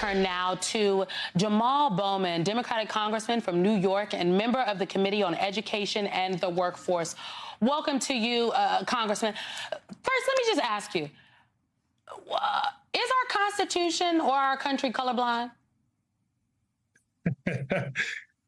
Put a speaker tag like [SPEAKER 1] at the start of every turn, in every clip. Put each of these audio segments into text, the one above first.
[SPEAKER 1] turn now to Jamal Bowman, Democratic congressman from New York and member of the Committee on Education and the Workforce. Welcome to you, Congressman. First, let me just ask you, is our Constitution or our country colorblind?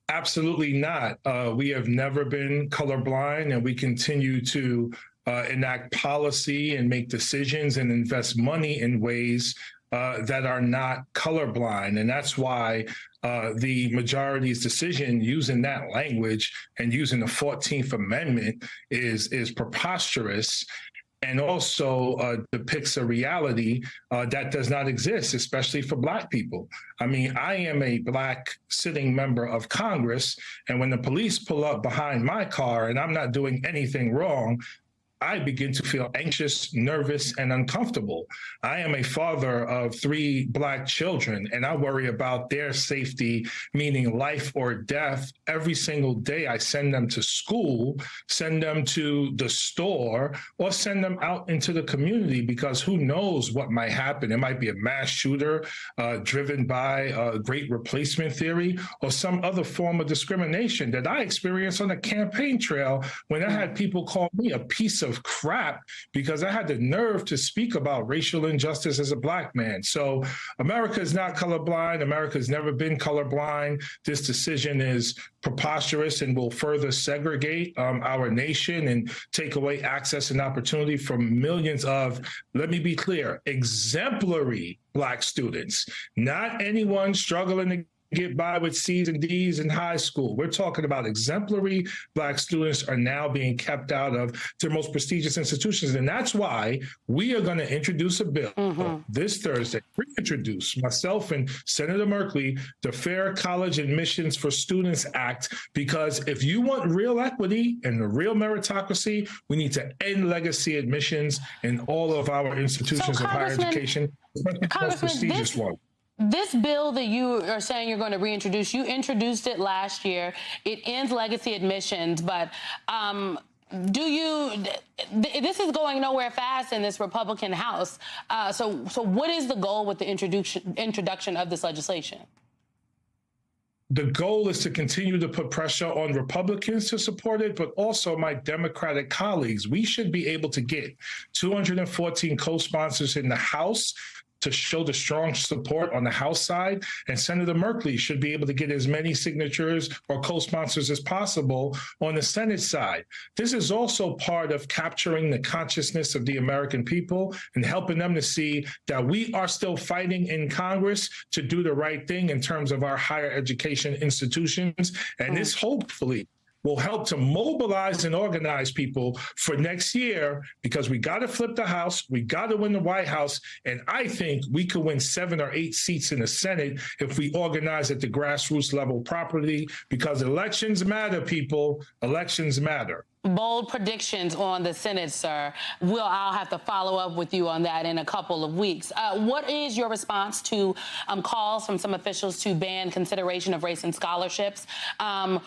[SPEAKER 2] Absolutely not. We have never been colorblind, and we continue to enact policy and make decisions and invest money in ways that are not colorblind. And that's why the majority's decision using that language and using the 14th Amendment is preposterous, and also depicts a reality that does not exist, especially for Black people. I mean, I am a Black sitting member of Congress, and when the police pull up behind my car and I'm not doing anything wrong, I begin to feel anxious, nervous, and uncomfortable. I am a father of 3 Black children, and I worry about their safety, meaning life or death, every single day. I send them to school, send them to the store, or send them out into the community, because who knows what might happen. It might be a mass shooter driven by a great replacement theory or some other form of discrimination that I experienced on the campaign trail when I had people call me a piece of crap because I had the nerve to speak about racial injustice as a Black man. So America is not colorblind. America has never been colorblind. This decision is preposterous and will further segregate our nation and take away access and opportunity from millions of, let me be clear, exemplary Black students, not anyone struggling to get by with C's and D's in high school. We're talking about exemplary Black students are now being kept out of their most prestigious institutions. And that's why we are going to introduce a bill this Thursday, reintroduce, myself and Senator Merkley, the Fair College Admissions for Students Act, because if you want real equity and the real meritocracy, we need to end legacy admissions in all of our institutions of higher education, especially the most prestigious one.
[SPEAKER 1] This bill that you are saying you're going to reintroduce, you introduced it last year. It ends legacy admissions, but this is going nowhere fast in this Republican House. So what is the goal with the introduction of this legislation?
[SPEAKER 2] The goal is to continue to put pressure on Republicans to support it, but also my Democratic colleagues. We should be able to get 214 co-sponsors in the House to show the strong support on the House side, and Senator Merkley should be able to get as many signatures or co-sponsors as possible on the Senate side. This is also part of capturing the consciousness of the American people and helping them to see that we are still fighting in Congress to do the right thing in terms of our higher education institutions. And this hopefully will help to mobilize and organize people for next year, because we got to flip the House, we got to win the White House, and I think we could win 7 or 8 seats in the Senate if we organize at the grassroots level properly, because elections matter, people. Elections matter.
[SPEAKER 1] Bold predictions on the Senate, sir. I'll have to follow up with you on that in a couple of weeks. What is your response to calls from some officials to ban consideration of race in scholarships? I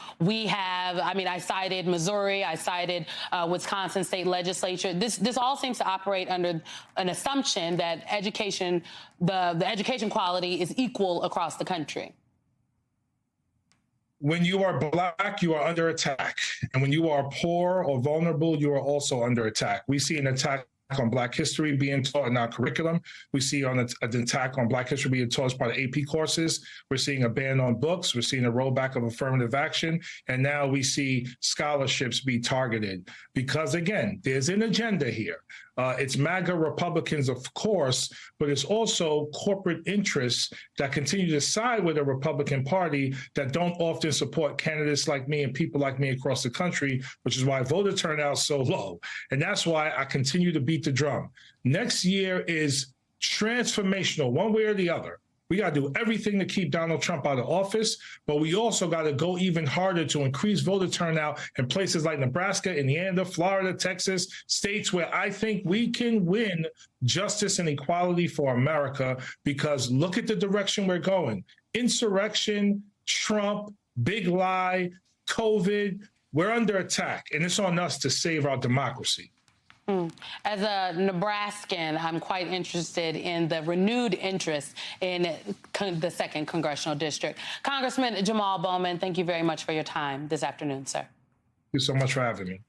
[SPEAKER 1] cited Missouri, I cited Wisconsin state legislature. This all seems to operate under an assumption that education, the education quality is equal across the country.
[SPEAKER 2] When you are Black, you are under attack. And when you are poor or vulnerable, you are also under attack. We see an attack on Black history being taught in our curriculum. We see an attack on Black history being taught as part of AP courses. We're seeing a ban on books. We're seeing a rollback of affirmative action. And now we see scholarships be targeted because, again, there's an agenda here. It's MAGA Republicans, of course, but it's also corporate interests that continue to side with the Republican Party that don't often support candidates like me and people like me across the country, which is why voter turnout is so low. And that's why I continue to beat the drum. Next year is transformational, one way or the other. We got to do everything to keep Donald Trump out of office, but we also got to go even harder to increase voter turnout in places like Nebraska, Indiana, Florida, Texas, states where I think we can win justice and equality for America, because look at the direction we're going. Insurrection, Trump, big lie, COVID, we're under attack, and it's on us to save our democracy.
[SPEAKER 1] As a Nebraskan, I'm quite interested in the renewed interest in the 2nd Congressional District. Congressman Jamal Bowman, thank you very much for your time this afternoon, sir.
[SPEAKER 2] Thank you so much for having me.